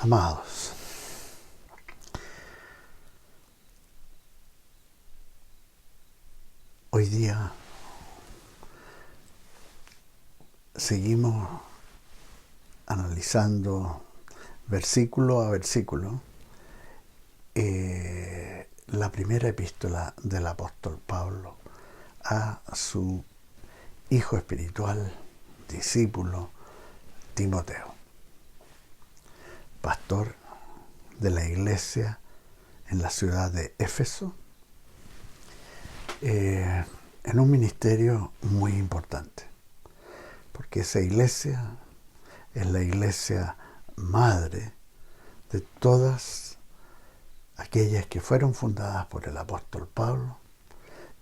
Amados, hoy día seguimos analizando versículo a versículo la primera epístola del apóstol Pablo a su hijo espiritual, discípulo, Timoteo, pastor de la iglesia en la ciudad de Éfeso, en un ministerio muy importante, porque esa iglesia es la iglesia madre de todas aquellas que fueron fundadas por el apóstol Pablo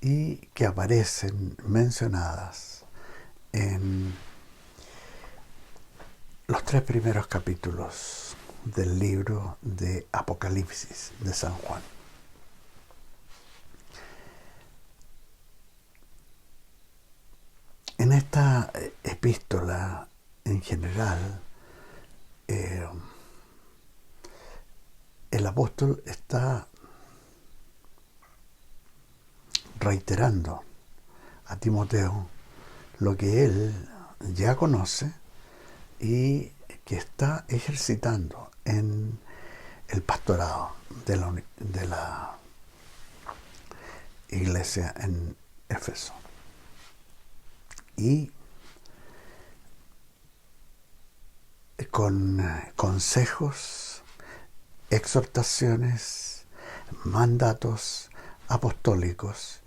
y que aparecen mencionadas en los 3 primeros capítulos del libro de Apocalipsis de San Juan. En esta epístola en general, el apóstol está reiterando a Timoteo lo que él ya conoce y que está ejercitando en el pastorado de la iglesia en Éfeso. Y con consejos, exhortaciones, mandatos apostólicos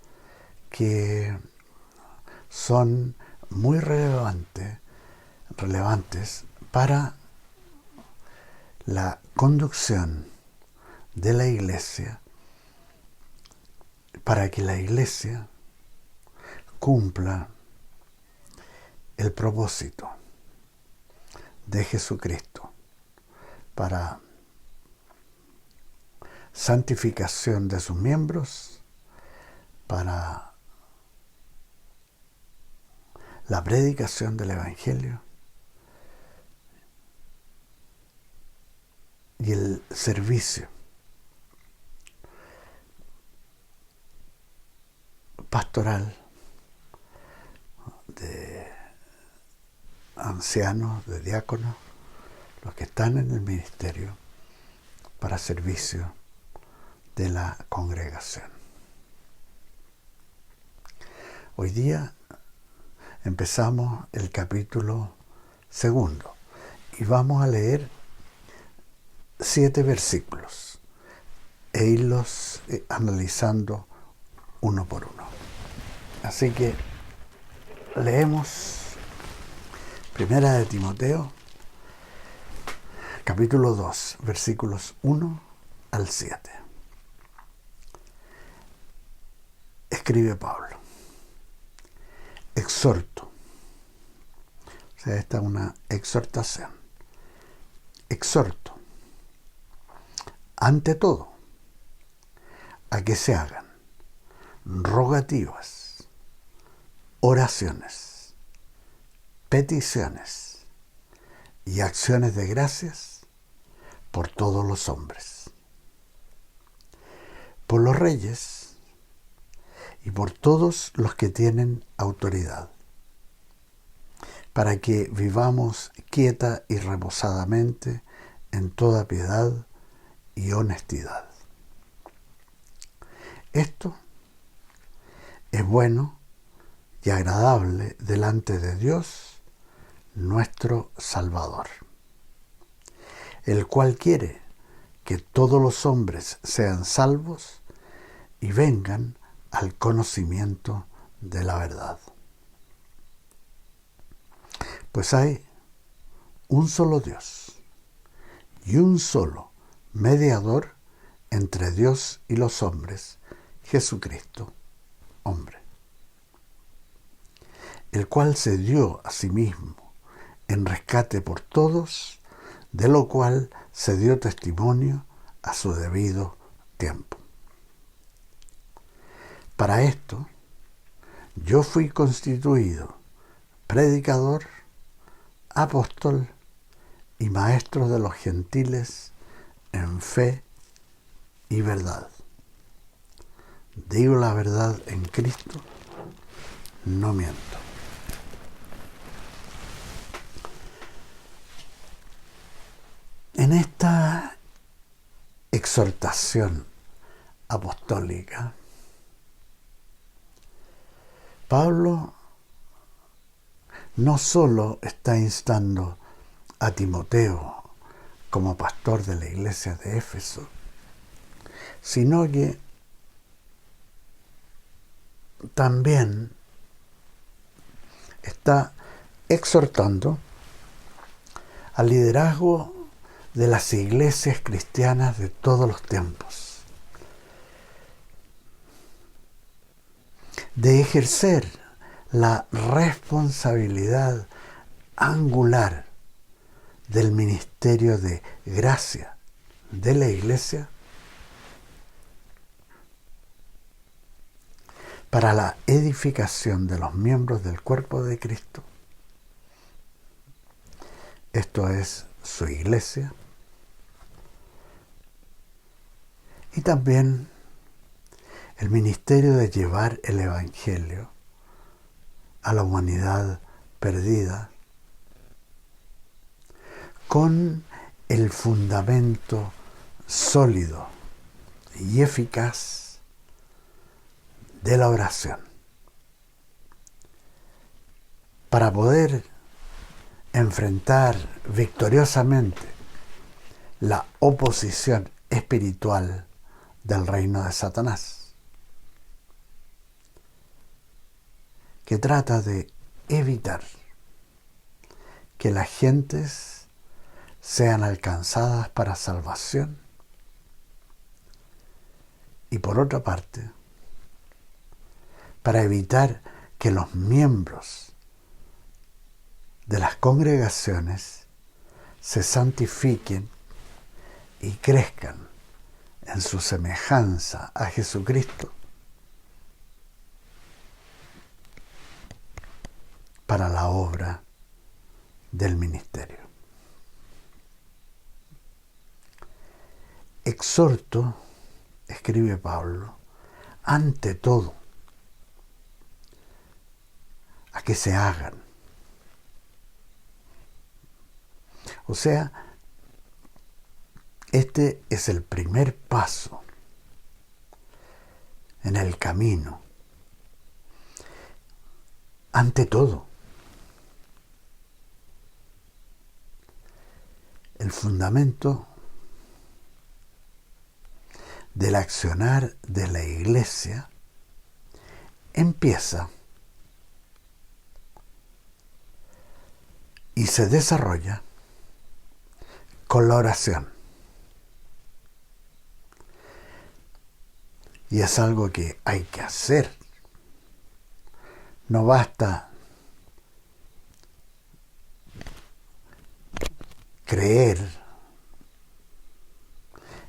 que son muy relevantes para la conducción de la iglesia, para que la iglesia cumpla el propósito de Jesucristo para santificación de sus miembros, para la predicación del Evangelio y el servicio pastoral de ancianos, de diáconos, los que están en el ministerio para servicio de la congregación. Hoy día empezamos el capítulo 2 y vamos a leer 7 versículos e irlos analizando uno por uno. Así que leemos Primera de Timoteo, capítulo 2, versículos 1 al 7. Escribe Pablo: exhorto. O sea, esta es una exhortación. Exhorto, ante todo, a que se hagan rogativas, oraciones, peticiones y acciones de gracias por todos los hombres, por los reyes y por todos los que tienen autoridad, para que vivamos quieta y reposadamente en toda piedad y honestidad. Esto es bueno y agradable delante de Dios, nuestro Salvador, el cual quiere que todos los hombres sean salvos y vengan al conocimiento de la verdad. Pues hay un solo Dios y un solo mediador entre Dios y los hombres, Jesucristo, hombre, el cual se dio a sí mismo en rescate por todos, de lo cual se dio testimonio a su debido tiempo. Para esto, yo fui constituido predicador, apóstol y maestros de los gentiles en fe y verdad. Digo la verdad en Cristo, no miento. En esta exhortación apostólica, Pablo no solo está instando a Timoteo como pastor de la iglesia de Éfeso, sino que también está exhortando al liderazgo de las iglesias cristianas de todos los tiempos, de ejercer la responsabilidad angular del ministerio de gracia de la iglesia para la edificación de los miembros del cuerpo de Cristo. Esto es su iglesia. Y también el ministerio de llevar el Evangelio a la humanidad perdida con el fundamento sólido y eficaz de la oración, para poder enfrentar victoriosamente la oposición espiritual del reino de Satanás, que trata de evitar que las gentes sean alcanzadas para salvación y, por otra parte, para evitar que los miembros de las congregaciones se santifiquen y crezcan en su semejanza a Jesucristo para la obra del ministerio. Exhorto, escribe Pablo, ante todo, a que se hagan. O sea, este es el primer paso en el camino. Ante todo, el fundamento del accionar de la iglesia empieza y se desarrolla con la oración. Y es algo que hay que hacer. No basta creer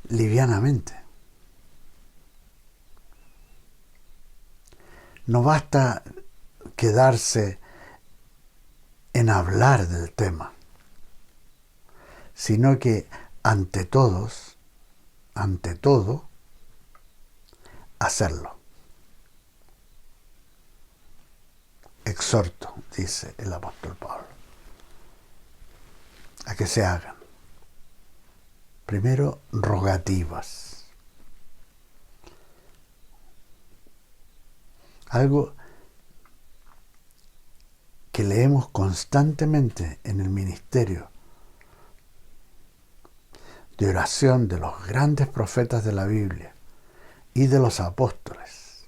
livianamente. No basta quedarse en hablar del tema, sino que ante todo, hacerlo. Exhorto, dice el apóstol Pablo, a que se hagan. Primero, rogativas. Algo que leemos constantemente en el ministerio de oración de los grandes profetas de la Biblia y de los apóstoles.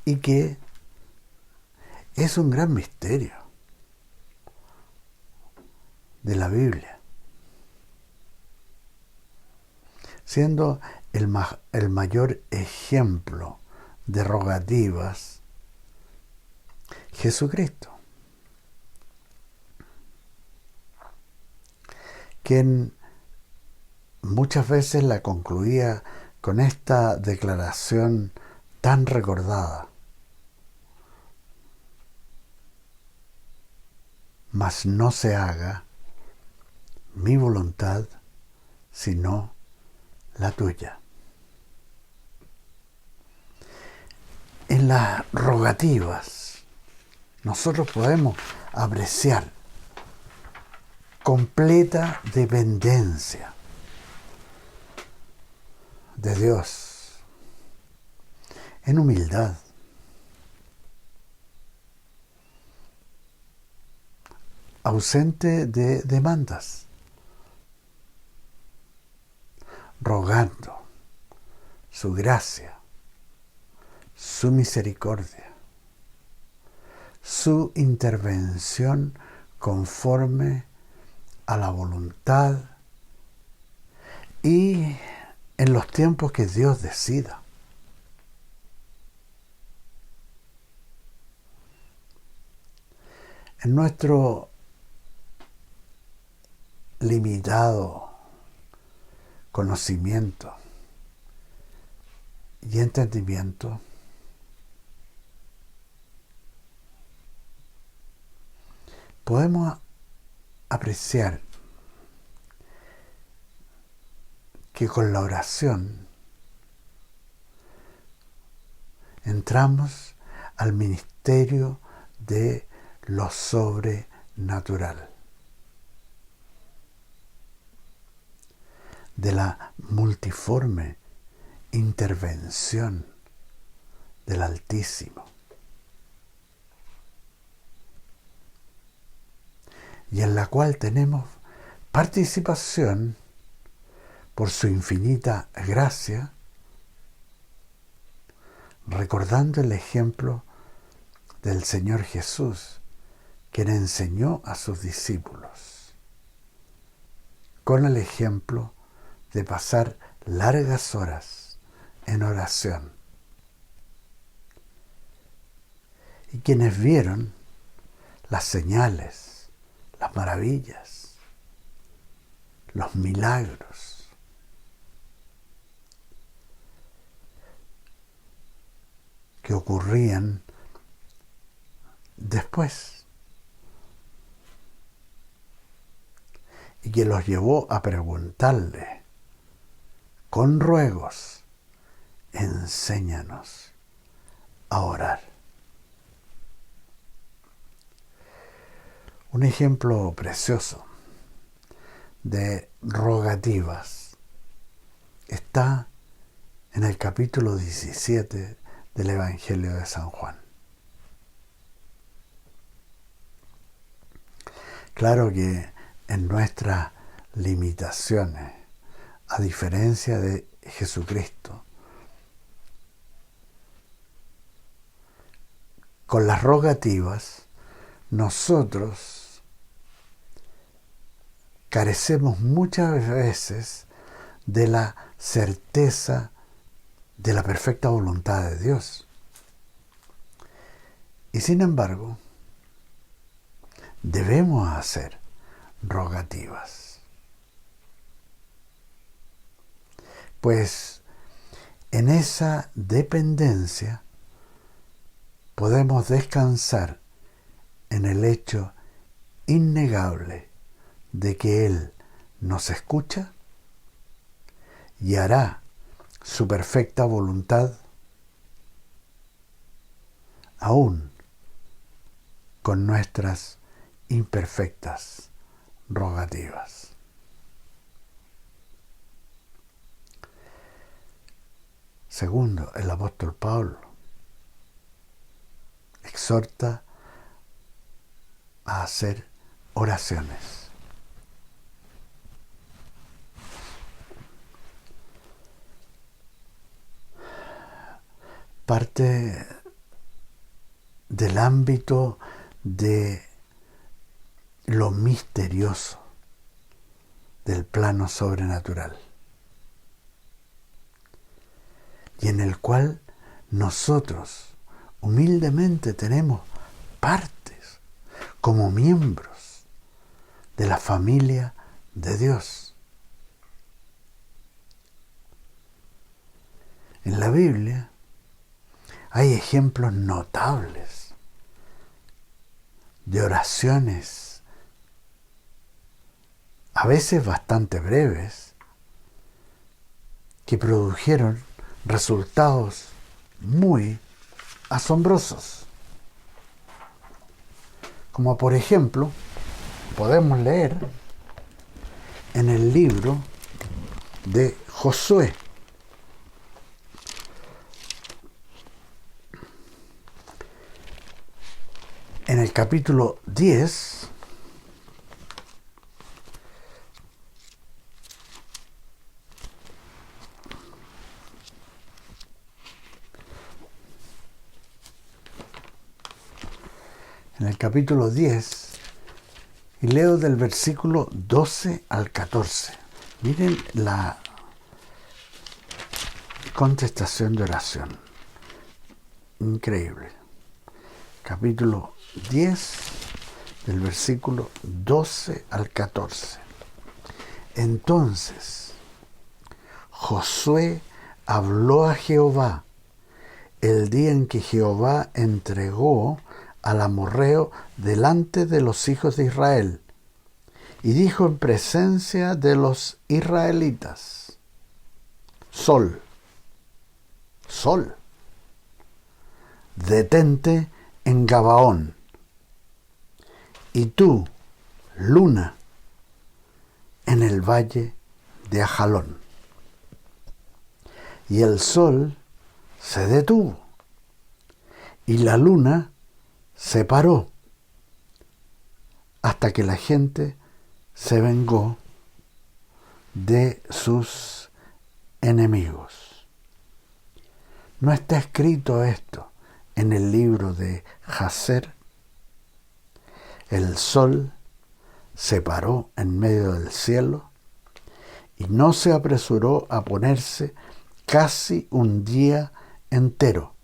Y que es un gran misterio de la Biblia, siendo el mayor ejemplo de rogativas Jesucristo, quien muchas veces la concluía con esta declaración tan recordada: mas no se haga mi voluntad, sino la tuya. En las rogativas, nosotros podemos apreciar completa dependencia de Dios, en humildad, ausente de demandas, rogando su gracia, su misericordia, su intervención conforme a la voluntad y en los tiempos que Dios decida. En nuestro limitado conocimiento y entendimiento, podemos apreciar que con la oración entramos al ministerio de lo sobrenatural, de la multiforme intervención del Altísimo, y en la cual tenemos participación por su infinita gracia, recordando el ejemplo del Señor Jesús, quien enseñó a sus discípulos, con el ejemplo de pasar largas horas en oración. Y quienes vieron las señales, las maravillas, los milagros, que ocurrían después y que los llevó a preguntarle con ruegos: enséñanos a orar. Un ejemplo precioso de rogativas está en el capítulo 17 del Evangelio de San Juan. Claro que en nuestras limitaciones, a diferencia de Jesucristo, con las rogativas, nosotros carecemos muchas veces de la certeza de la perfecta voluntad de Dios. Y sin embargo, debemos hacer rogativas, pues en esa dependencia podemos descansar en el hecho innegable de que Él nos escucha y hará su perfecta voluntad, aún con nuestras imperfectas rogativas. Segundo, el apóstol Pablo exhorta a hacer oraciones. Parte del ámbito de lo misterioso del plano sobrenatural, y en el cual nosotros humildemente tenemos partes como miembros de la familia de Dios. En la Biblia hay ejemplos notables de oraciones a veces bastante breves, que produjeron resultados muy asombrosos. Como por ejemplo, podemos leer en el libro de Josué. En el capítulo 10, y leo del versículo 12 al 14. Miren la contestación de oración. Increíble. Capítulo 10, del versículo 12 al 14. Entonces, Josué habló a Jehová el día en que Jehová entregó al amorreo delante de los hijos de Israel, y dijo en presencia de los israelitas: Sol, sol, detente en Gabaón, y tú, luna, en el valle de Ajalón. Y el sol se detuvo, y la luna se paró, hasta que la gente se vengó de sus enemigos. ¿No está escrito esto en el libro de Jacer? El sol se paró en medio del cielo y no se apresuró a ponerse casi un día entero.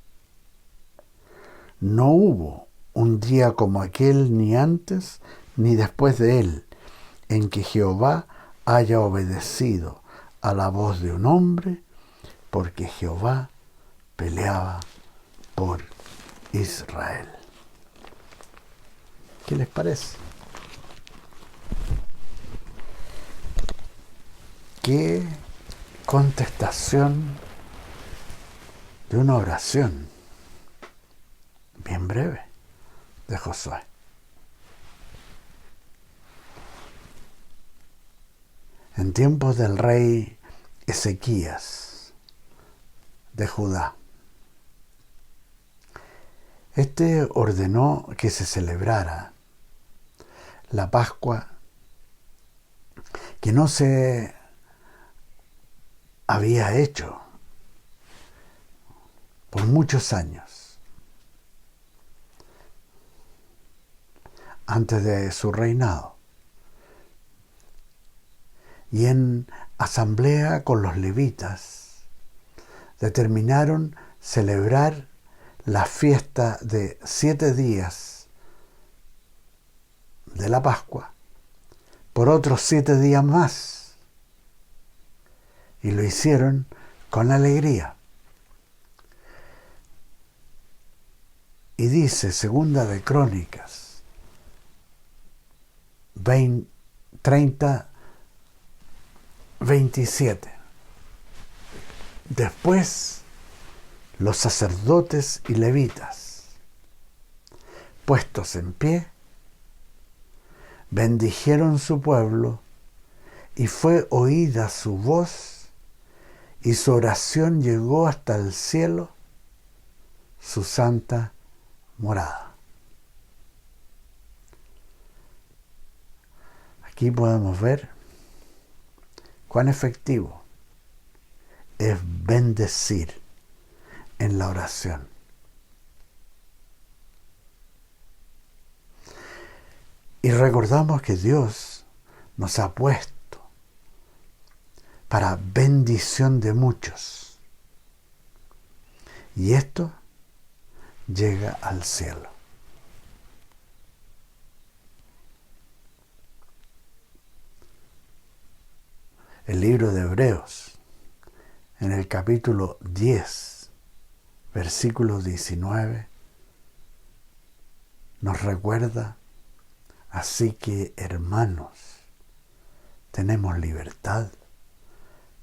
No hubo un día como aquel, ni antes ni después de él, en que Jehová haya obedecido a la voz de un hombre, porque Jehová peleaba por Israel. ¿Qué les parece? ¿Qué contestación de una oración bien breve de Josué? En tiempos del rey Ezequías de Judá, este ordenó que se celebrara la Pascua que no se había hecho por muchos años antes de su reinado. Y en asamblea con los levitas determinaron celebrar la fiesta de 7 días de la Pascua por otros 7 días más, y lo hicieron con alegría. Y dice Segunda de Crónicas 30:27: después los sacerdotes y levitas, puestos en pie, bendijeron su pueblo, y fue oída su voz, y su oración llegó hasta el cielo, su santa morada. Aquí podemos ver cuán efectivo es bendecir en la oración. Y recordamos que Dios nos ha puesto para bendición de muchos. Y esto llega al cielo. El libro de Hebreos, en el capítulo 10, versículo 19, nos recuerda: así que, hermanos, tenemos libertad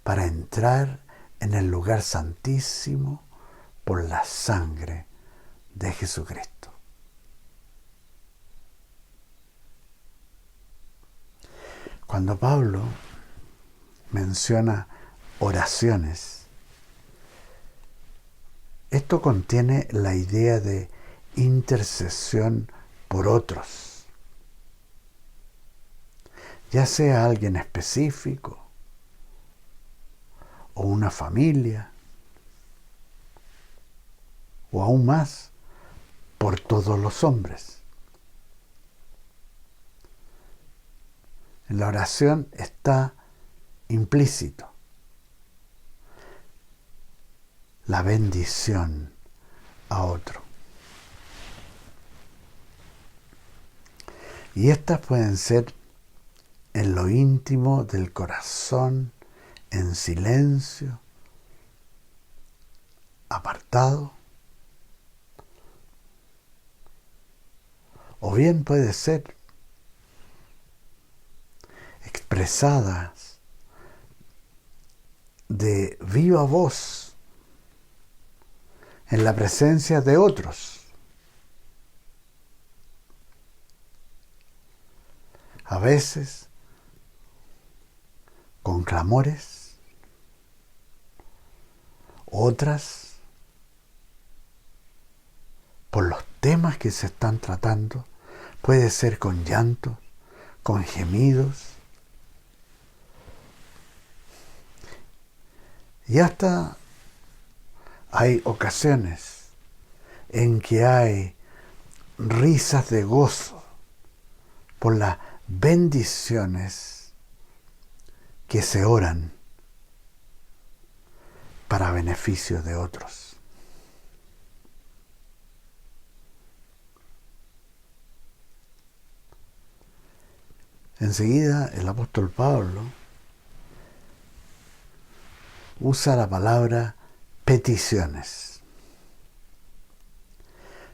para entrar en el lugar santísimo por la sangre de Jesucristo. Cuando Pablo menciona oraciones, esto contiene la idea de intercesión por otros, ya sea alguien específico o una familia, o aún más, por todos los hombres. En la oración está implícito la bendición a otro. Y estas pueden ser en lo íntimo del corazón, en silencio, apartado. O bien puede ser expresadas de viva voz en la presencia de otros. A veces con clamores, otras por los temas que se están tratando, puede ser con llantos, con gemidos, y hasta hay ocasiones en que hay risas de gozo por las bendiciones que se oran para beneficio de otros. Enseguida el apóstol Pablo usa la palabra peticiones,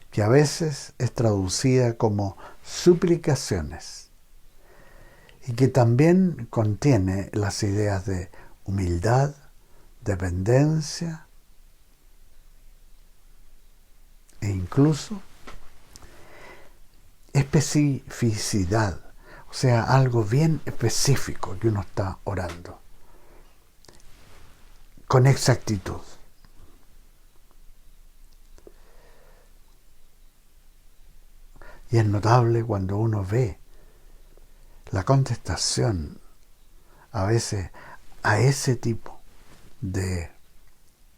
que a veces es traducida como suplicaciones y que también contiene las ideas de humildad, dependencia e incluso especificidad, o sea, algo bien específico que uno está orando, con exactitud. Y es notable cuando uno ve la contestación a veces a ese tipo de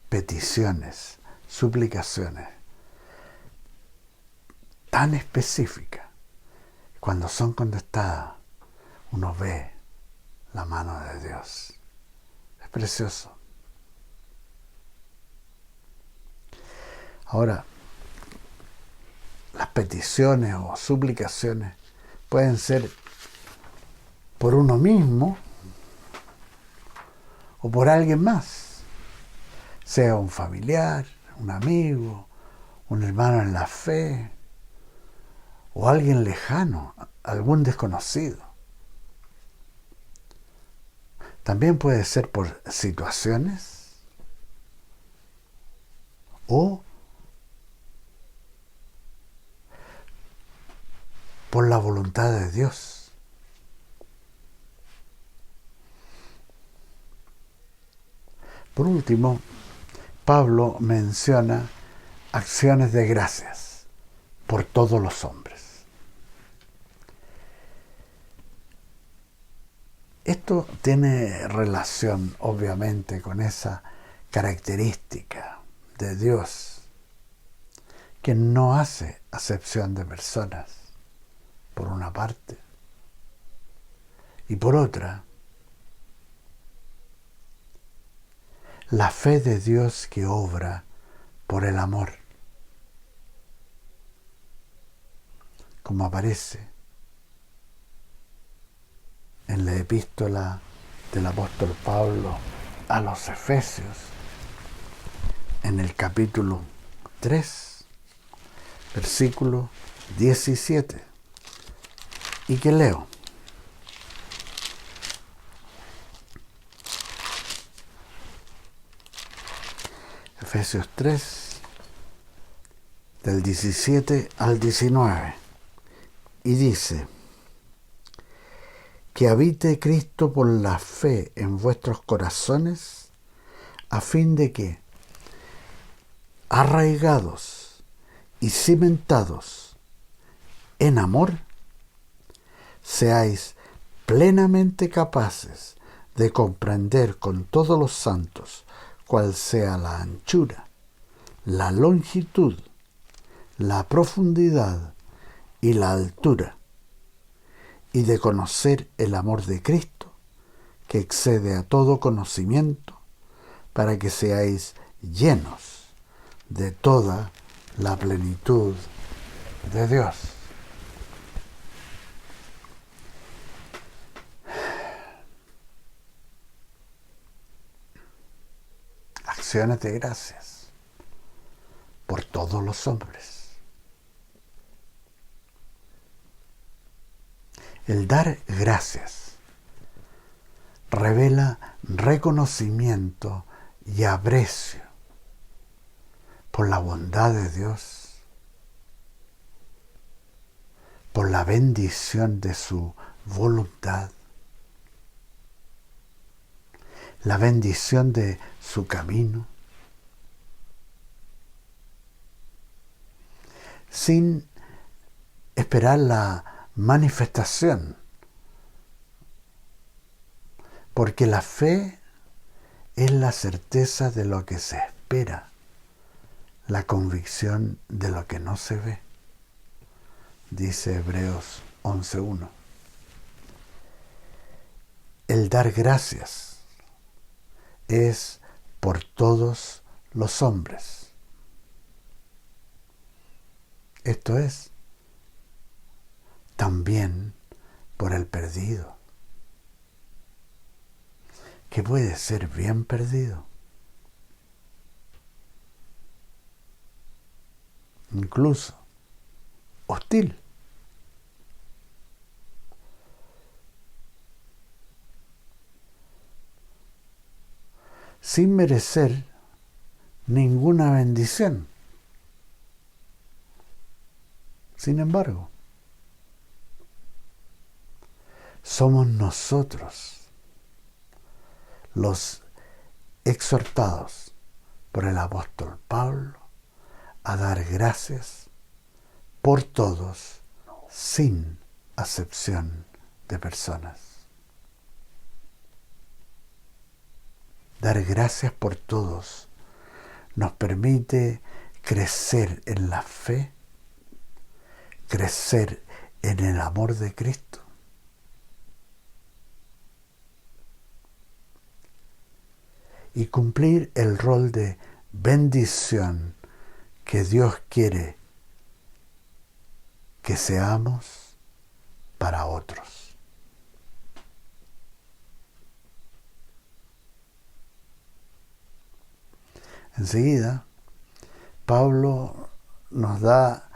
peticiones, suplicaciones tan específicas. Cuando son contestadas, uno ve la mano de Dios. Es precioso. Ahora, las peticiones o suplicaciones pueden ser por uno mismo o por alguien más, sea un familiar, un amigo, un hermano en la fe, o alguien lejano, algún desconocido. También puede ser por situaciones o por la voluntad de Dios. Por último, Pablo menciona acciones de gracias por todos los hombres. Esto tiene relación, obviamente, con esa característica de Dios que no hace acepción de personas, por una parte, y por otra, la fe de Dios que obra por el amor, como aparece en la epístola del apóstol Pablo a los Efesios, en el capítulo 3, versículo 17, y que leo: Efesios 3, del 17 al 19. Y dice: que habite Cristo por la fe en vuestros corazones, a fin de que, arraigados y cimentados en amor, seáis plenamente capaces de comprender con todos los santos cuál sea la anchura, la longitud, la profundidad y la altura, y de conocer el amor de Cristo, que excede a todo conocimiento, para que seáis llenos de toda la plenitud de Dios. Acciones de gracias por todos los hombres. El dar gracias revela reconocimiento y aprecio por la bondad de Dios, por la bendición de su voluntad, la bendición de su camino, sin esperar la manifestación, porque la fe es la certeza de lo que se espera, la convicción de lo que no se ve, dice Hebreos 11:1. El dar gracias es por todos los hombres. Esto es, también por el perdido, que puede ser bien perdido, incluso hostil. Sin merecer ninguna bendición. Sin embargo, somos nosotros los exhortados por el apóstol Pablo a dar gracias por todos, sin acepción de personas. Dar gracias por todos nos permite crecer en la fe, crecer en el amor de Cristo, y cumplir el rol de bendición que Dios quiere que seamos para otros. Enseguida, Pablo nos da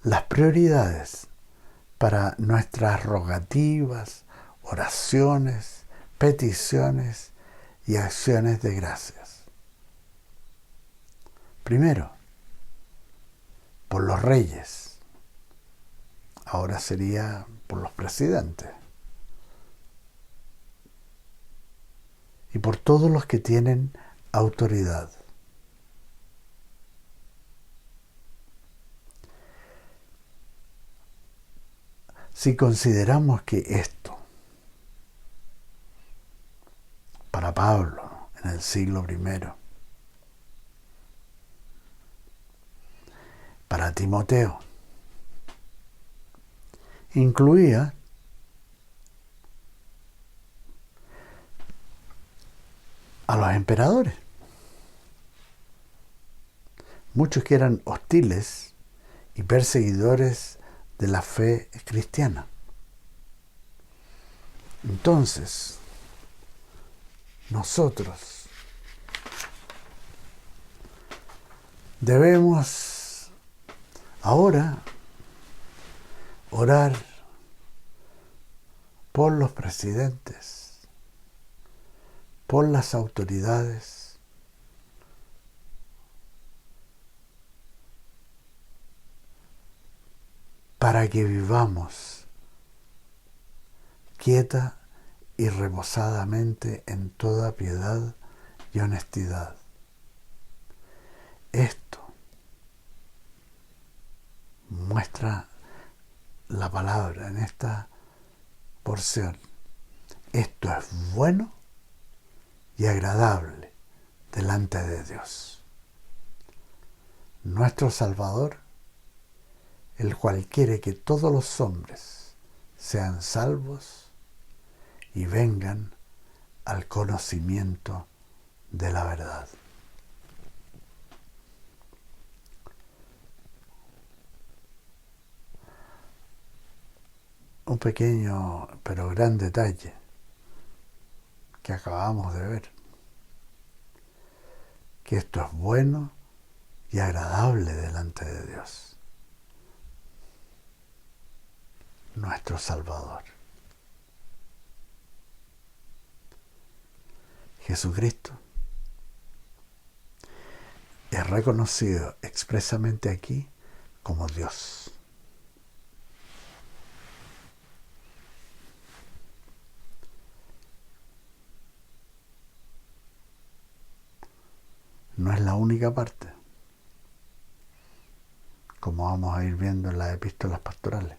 las prioridades para nuestras rogativas, oraciones, peticiones y acciones de gracias. Primero, por los reyes. Ahora sería por los presidentes. Y por todos los que tienen autoridad. Si consideramos que esto, para Pablo en el siglo I, para Timoteo, incluía a los emperadores, muchos que eran hostiles y perseguidores de la fe cristiana. Entonces, nosotros debemos ahora orar por los presidentes, por las autoridades, para que vivamos quieta y reposadamente en toda piedad y honestidad. Esto muestra la palabra en esta porción. Esto es bueno y agradable delante de Dios, nuestro Salvador, el cual quiere que todos los hombres sean salvos y vengan al conocimiento de la verdad. Un pequeño pero gran detalle que acabamos de ver, que esto es bueno y agradable delante de Dios, nuestro Salvador. Jesucristo es reconocido expresamente aquí como Dios. No es la única parte, como vamos a ir viendo en las epístolas pastorales.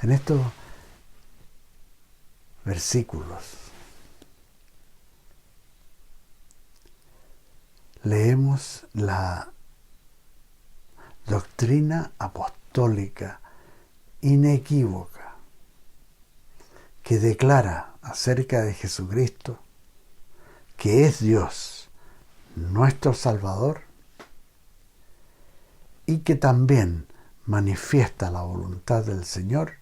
En estos versículos leemos la doctrina apostólica inequívoca que declara acerca de Jesucristo que es Dios, nuestro Salvador, y que también manifiesta la voluntad del Señor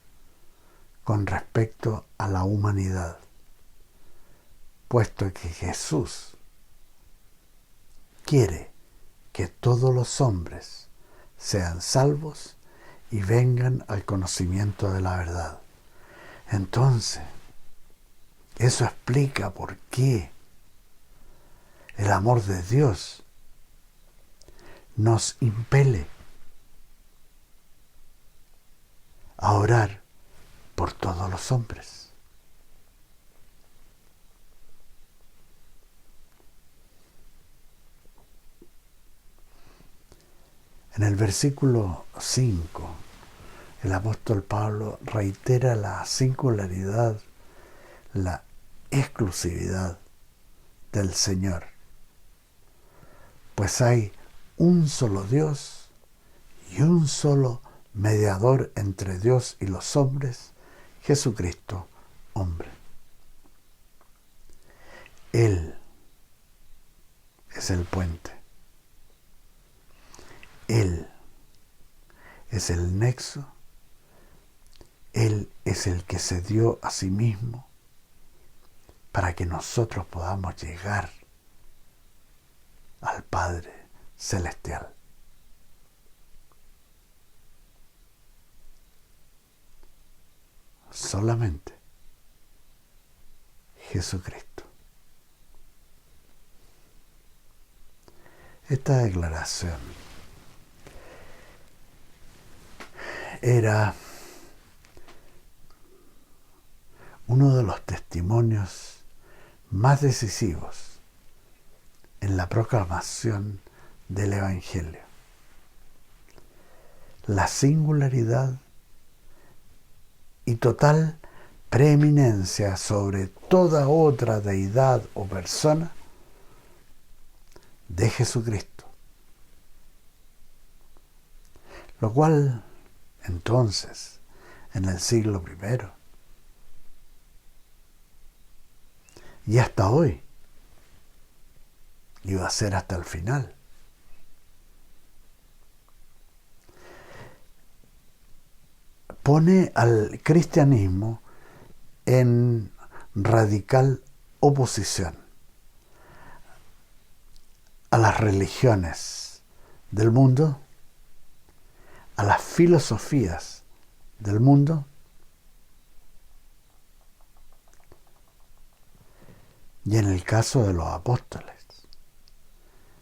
con respecto a la humanidad, puesto que Jesús quiere que todos los hombres sean salvos y vengan al conocimiento de la verdad. Entonces, eso explica por qué el amor de Dios nos impele a orar por todos los hombres. En el versículo 5, el apóstol Pablo reitera la singularidad, la exclusividad del Señor. Pues hay un solo Dios y un solo mediador entre Dios y los hombres, Jesucristo, hombre. Él es el puente. Él es el nexo. Él es el que se dio a sí mismo para que nosotros podamos llegar al Padre Celestial. Solamente Jesucristo. Esta declaración era uno de los testimonios más decisivos en la proclamación del Evangelio. La singularidad y total preeminencia sobre toda otra deidad o persona de Jesucristo. Lo cual, entonces, en el siglo I y hasta hoy, iba a ser hasta el final, pone al cristianismo en radical oposición a las religiones del mundo, a las filosofías del mundo y en el caso de los apóstoles,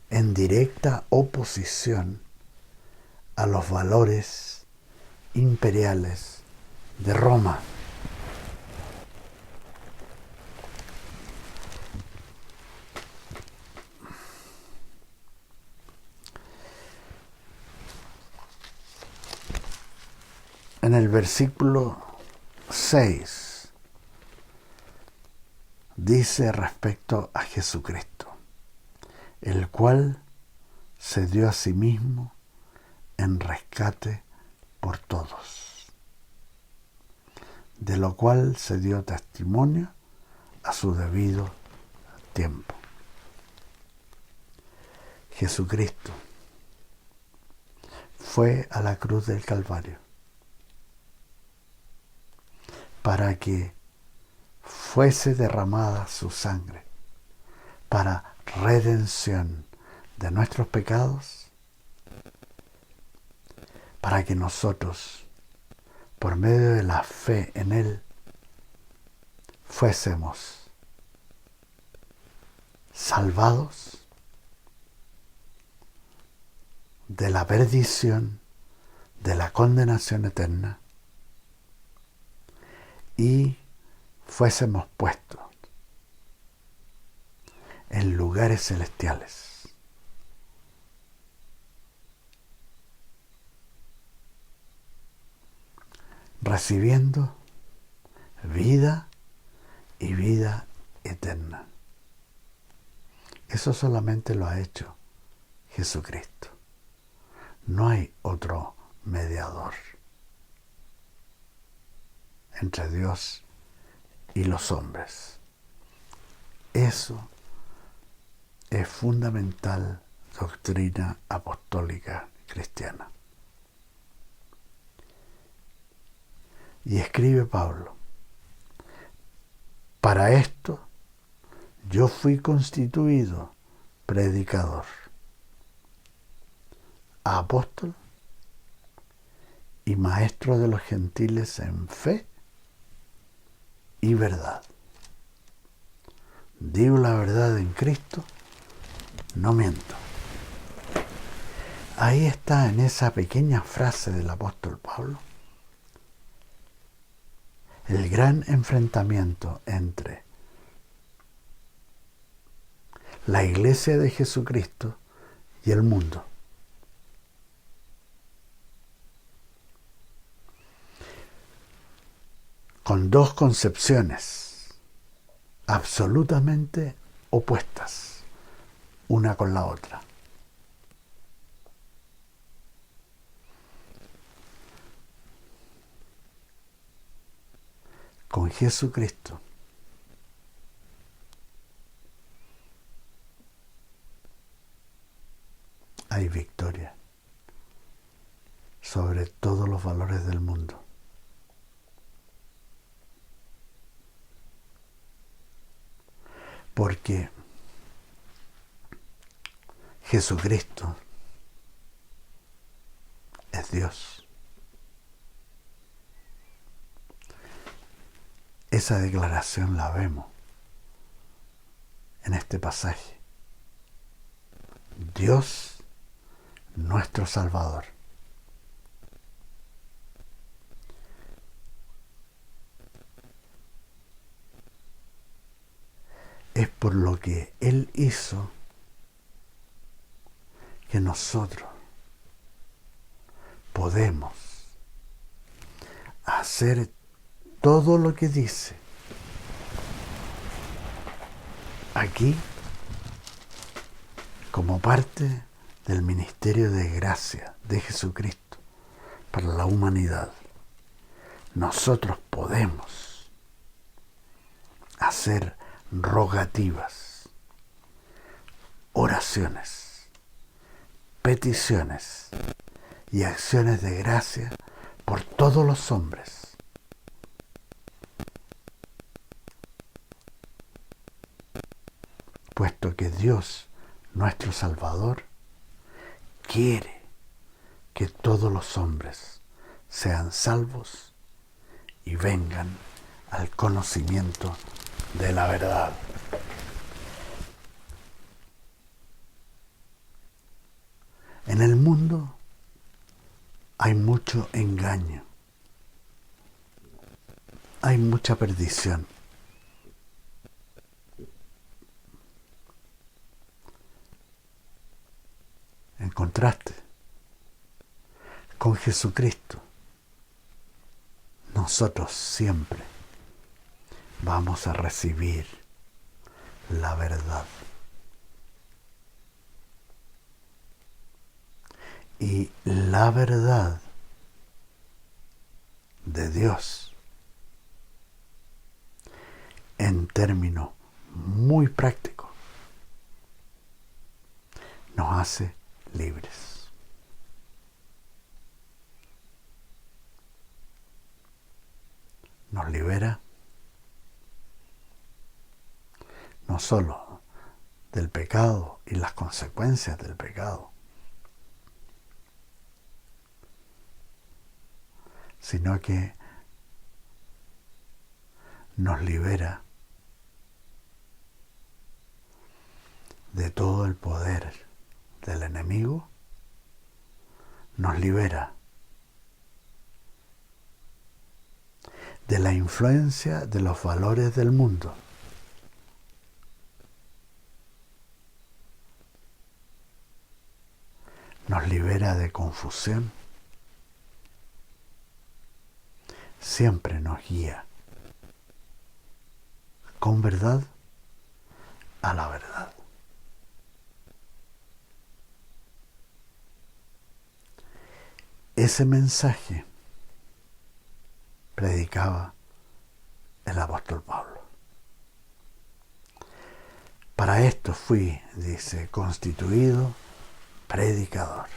en directa oposición a los valores imperiales de Roma. En el versículo 6 dice respecto a Jesucristo, el cual se dio a sí mismo en rescate por todos, de lo cual se dio testimonio a su debido tiempo. Jesucristo fue a la cruz del Calvario para que fuese derramada su sangre para redención de nuestros pecados, para que nosotros, por medio de la fe en Él, fuésemos salvados de la perdición, de la condenación eterna, y fuésemos puestos en lugares celestiales. Recibiendo vida y vida eterna. Eso solamente lo ha hecho Jesucristo. No hay otro mediador entre Dios y los hombres. Eso es fundamental doctrina apostólica cristiana. Y escribe Pablo, para esto yo fui constituido predicador, apóstol y maestro de los gentiles en fe y verdad. Digo la verdad en Cristo, no miento. Ahí está, en esa pequeña frase del apóstol Pablo, el gran enfrentamiento entre la Iglesia de Jesucristo y el mundo. Con dos concepciones absolutamente opuestas, una con la otra. Con Jesucristo hay victoria sobre todos los valores del mundo. Porque Jesucristo es Dios. Esa declaración la vemos en este pasaje. Dios, nuestro Salvador. Es por lo que Él hizo que nosotros podemos hacer todo lo que dice aquí como parte del ministerio de gracia de Jesucristo para la humanidad. Nosotros podemos hacer rogativas, oraciones, peticiones y acciones de gracia por todos los hombres. Puesto que Dios, nuestro Salvador, quiere que todos los hombres sean salvos y vengan al conocimiento de la verdad. En el mundo hay mucho engaño, hay mucha perdición. En contraste, con Jesucristo, nosotros siempre vamos a recibir la verdad. Y la verdad de Dios, en términos muy prácticos, nos hace libres. Nos libera no solo del pecado y las consecuencias del pecado, sino que nos libera de todo el poder del enemigo, nos libera de la influencia de los valores del mundo, nos libera de confusión, siempre nos guía con verdad a la verdad. Ese mensaje predicaba el apóstol Pablo. Para esto fui, dice, constituido predicador.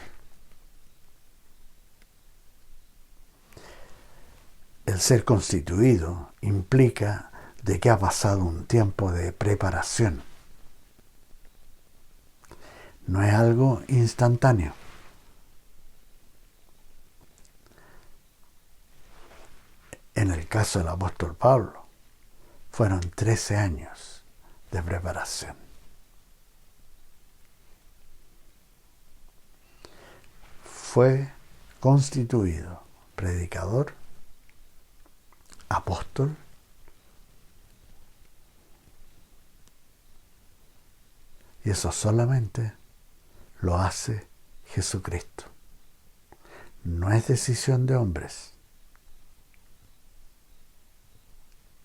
El ser constituido implica de que ha pasado un tiempo de preparación. No es algo instantáneo. En el caso del apóstol Pablo, fueron 13 años de preparación. Fue constituido predicador, apóstol, y eso solamente lo hace Jesucristo. No es decisión de hombres,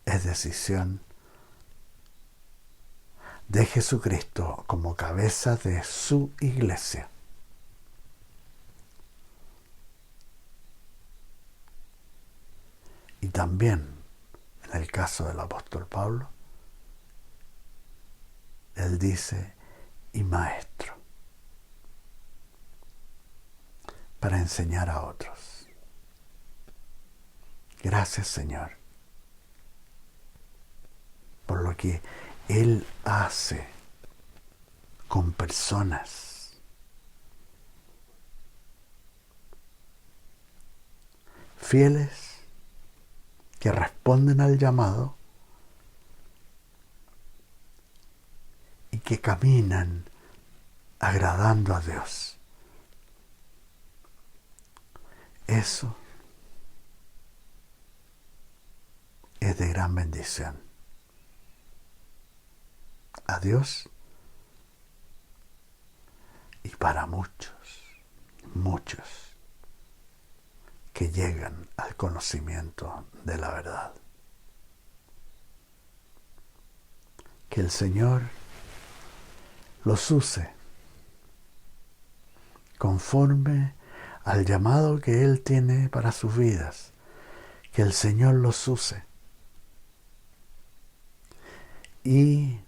es decisión de Jesucristo como cabeza de su iglesia. Y también, en el caso del apóstol Pablo, él dice, y maestro, para enseñar a otros. Gracias, Señor, por lo que Él hace con personas fieles que responden al llamado y que caminan agradando a Dios. Eso es de gran bendición. A Dios y para muchos, muchos que llegan al conocimiento de la verdad. Que el Señor los use conforme al llamado que Él tiene para sus vidas. Que el Señor los use y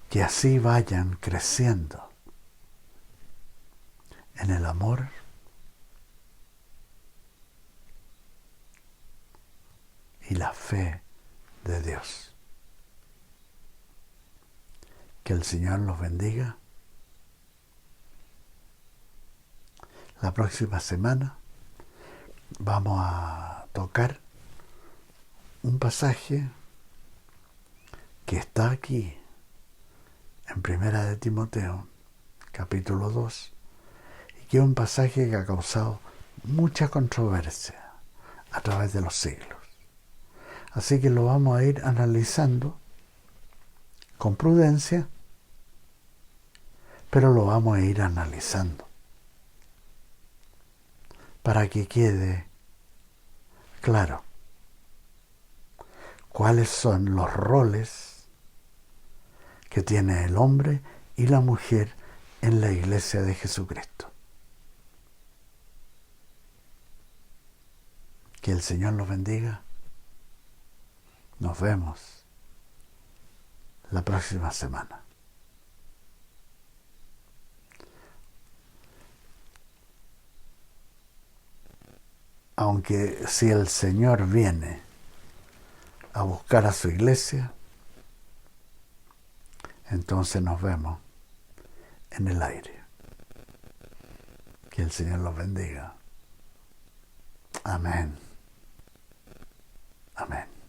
que así vayan creciendo en el amor y la fe de Dios. Que el Señor los bendiga. La próxima semana vamos a tocar un pasaje que está aquí en Primera de Timoteo, capítulo 2, que es un pasaje que ha causado mucha controversia a través de los siglos. Así que lo vamos a ir analizando con prudencia, pero lo vamos a ir analizando para que quede claro cuáles son los roles que tiene el hombre y la mujer en la iglesia de Jesucristo. Que el Señor los bendiga. Nos vemos la próxima semana. Aunque si el Señor viene a buscar a su iglesia, entonces nos vemos en el aire. Que el Señor los bendiga. Amén. Amén.